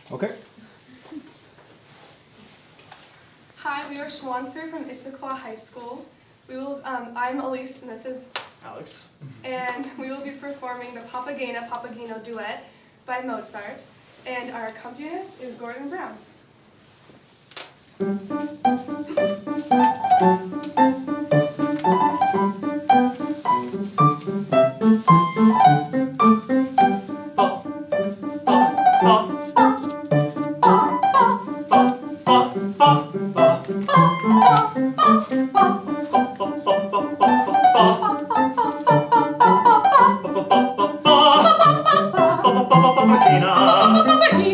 Okay. Hi, we are Schwanser from Issaquah High School. I'm Elise and this is Alex. And we will be performing the Papageno Papageno duet by Mozart. And our accompanist is Gordon Brown.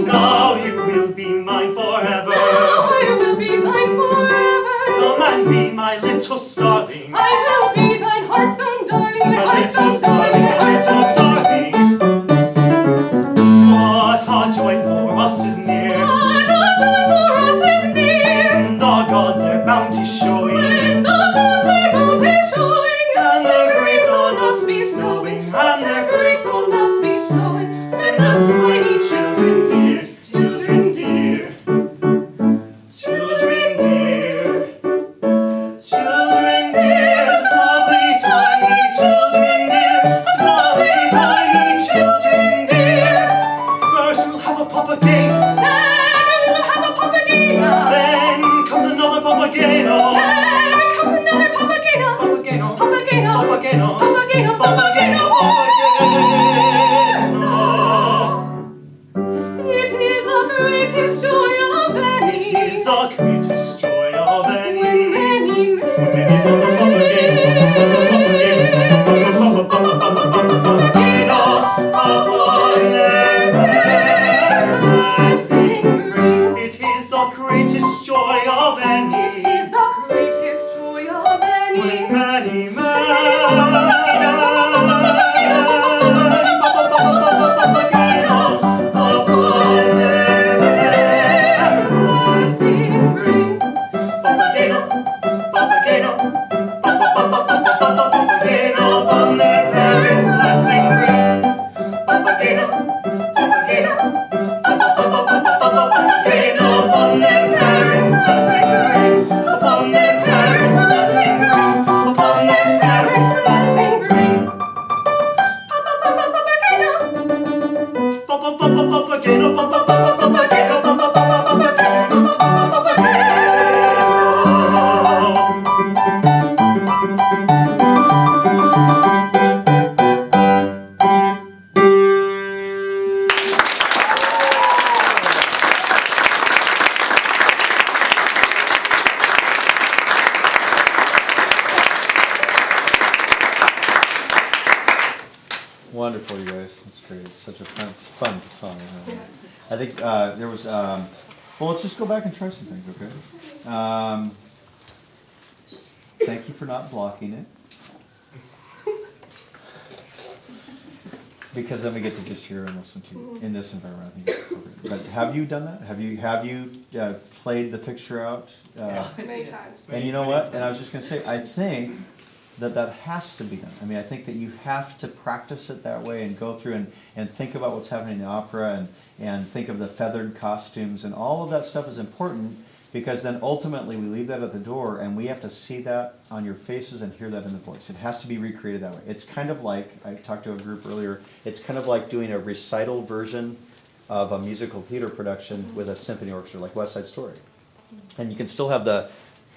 Now you will be mine forever. Now you will be mine forever. Come and be my little starling. I will be thine heart's own darling. My little starling, my little starling. What a joy for us is near. What a joy for us is near. When the gods their bounty showing. When the gods their bounty showing. And their grace on us bestowing. And their grace on us bestowing. Send us tiny children dear. Children dear. Children dear. Children dear. Such lovely tiny children dear. Such lovely tiny children dear. First we'll have a papageno. Then we will have a papageno. Then comes another papageno. Then comes another papageno. Papageno. Papageno. Papageno. Papageno. Papageno. It is the greatest joy of any. It is the greatest joy of any. When many, upon their blessing bring. It is the greatest joy of any. It is the greatest joy of any. When many upon their Blessing bring. Papageno, papageno, papageno, upon their parents' blessing bring. Papageno, papageno, papageno, upon their parents' blessing bring. Upon their parents' blessing bring. Upon their parents' blessing bring. Papageno. Papageno, papageno, Wonderful, you guys. That's great. It's such a fun song. I think there was. Well, let's just go back and try some things, okay? Thank you for not blocking it. Because then we get to just hear and listen to you in this environment. I think it's appropriate. But have you done that? Have you played the picture out? Many times. And you know what? And I was just going to say, I think that has to be done. I mean, I think that you have to practice it that way and go through and think about what's happening in the opera and think of the feathered costumes and all of that stuff is important because then ultimately we leave that at the door and we have to see that on your faces and hear that in the voice. It has to be recreated that way. It's kind of like, I talked to a group earlier, it's kind of like doing a recital version of a musical theater production with a symphony orchestra like West Side Story. And you can still have the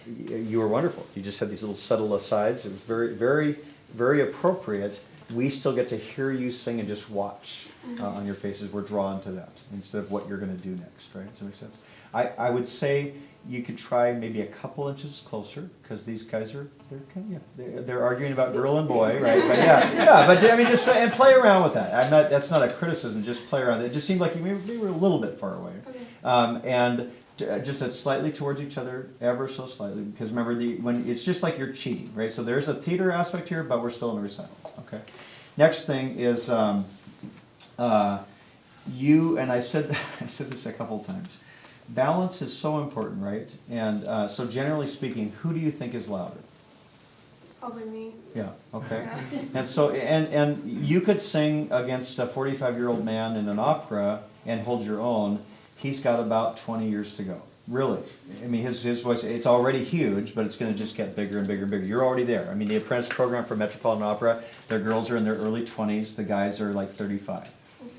you were wonderful. You just had these little subtle asides. It was very, very, very appropriate. We still get to hear you sing and just watch on your faces. We're drawn to that instead of what you're going to do next, right? Does that make sense? I would say you could try maybe a couple inches closer, because these guys they're arguing about girl and boy, right? But but I mean, just and play around with that. That's not a criticism. Just play around. It just seemed like you maybe were a little bit far away, and just slightly towards each other, ever so slightly. Because remember, when it's just like you're cheating, right? So there's a theater aspect here, but we're still in a recital. Okay. Next thing is you and I said this a couple times. Balance is so important, right? And so generally speaking, who do you think is louder? Probably me. Yeah, okay. And so, and you could sing against a 45-year-old man in an opera and hold your own. He's got about 20 years to go. Really. I mean, his voice, it's already huge, but it's going to just get bigger and bigger and bigger. You're already there. I mean, the apprentice program for Metropolitan Opera, their girls are in their early 20s, the guys are like 35.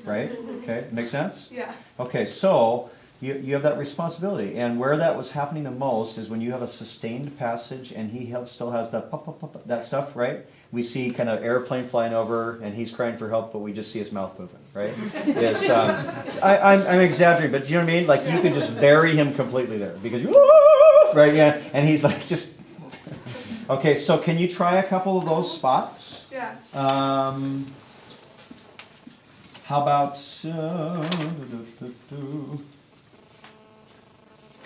Right? Okay, make sense? Yeah. Okay, so you have that responsibility, and where that was happening the most is when you have a sustained passage and he still has that that stuff, right? We see kind of airplane flying over and he's crying for help, but we just see his mouth moving, right? Yes, I'm exaggerating, but do you know what I mean? Like you could just bury him completely there because right, yeah, and he's like just okay. So can you try a couple of those spots? Yeah. How about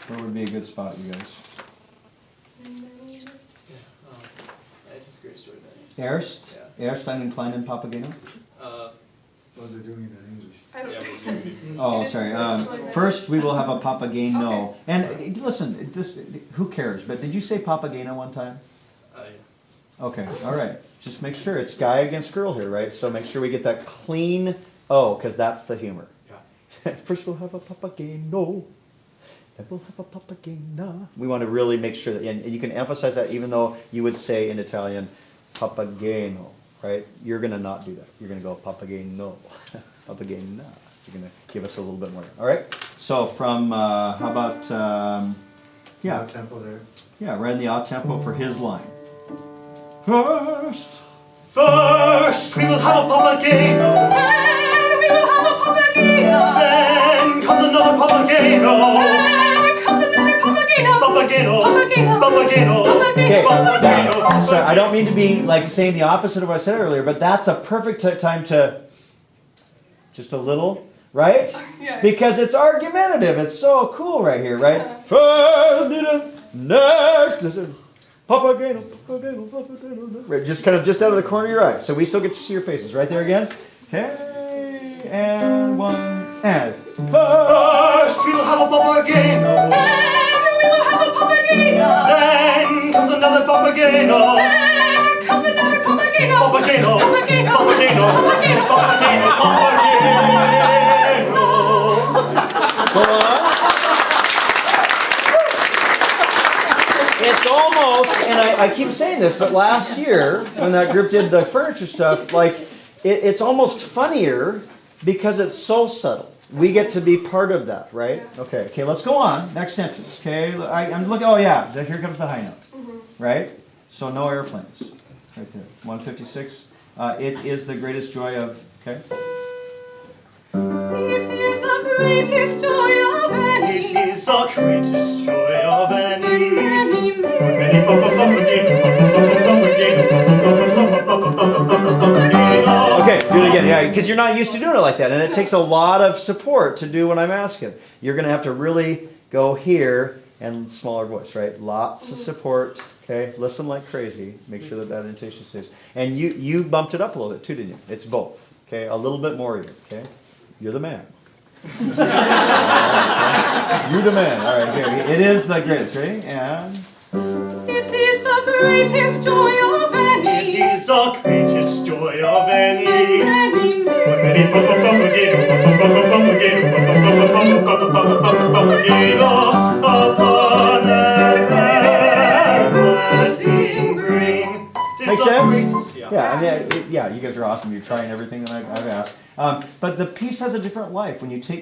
where would be a good spot, you guys? Erst? Yeah. Erst einen kleinen Papageno? Oh, they're doing it in English. I don't Oh, sorry. First, we will have a Papageno. Okay. And listen, who cares? But did you say Papageno one time? Okay, all right. Just make sure it's guy against girl here, right? So make sure we get that clean O, because that's the humor. Yeah. First, we'll have a Papageno. Then we'll have a Papagena. We want to really make sure that, and you can emphasize that even though you would say in Italian, Papageno, right? You're going to not do that. You're going to go Papageno, Papagena. You're going to give us a little bit more. All right? So from, how about, What tempo there? yeah, right in the odd tempo for his line. First, we will have a Papageno. Then we will have a Papageno. Then comes another Papageno. Then comes another Papageno. Papageno. Papageno. Papageno. okay. Papageno. So I don't mean to be like saying the opposite of what I said earlier, but that's a perfect time to just a little, right? Yeah. Because it's argumentative. It's so cool right here, right? First, next, Papageno, Papageno, Papageno. Right, just kind of just out of the corner of your eye. So we still get to see your faces. Right there again. Okay, and one, and First we will have a Papageno. Then we will have a Papageno. Then comes another Papageno. Then comes another Papageno. Papageno. Papageno. Papageno. Papageno. Papageno. Papageno. Go on. It's almost, and I keep saying this, but last year when that group did the furniture stuff, like it's almost funnier because it's so subtle. We get to be part of that, right? Okay, let's go on. Next sentence. Okay, I'm looking. Oh yeah, here comes the high note, right? So no airplanes, right there. 156. It is the greatest joy of. Okay. It is the greatest joy of any. It is the greatest joy of any. Okay, do it again, yeah, because you're not used to doing it like that, and it takes a lot of support to do what I'm asking. You're going to have to really go here and smaller voice, right? Lots of support, okay? Listen like crazy. Make sure that that intonation stays. And you bumped it up a little bit too, didn't you? It's both, okay? A little bit more even, okay? You're the man. You're the man. All right, here. It is the greatest, ready? And... It is the greatest joy of any. It is the greatest joy of any. Upon earth blessing bring. Make sense? Yeah, I mean, yeah, you guys are awesome. You're trying everything that I've asked. But the piece has a different life when you take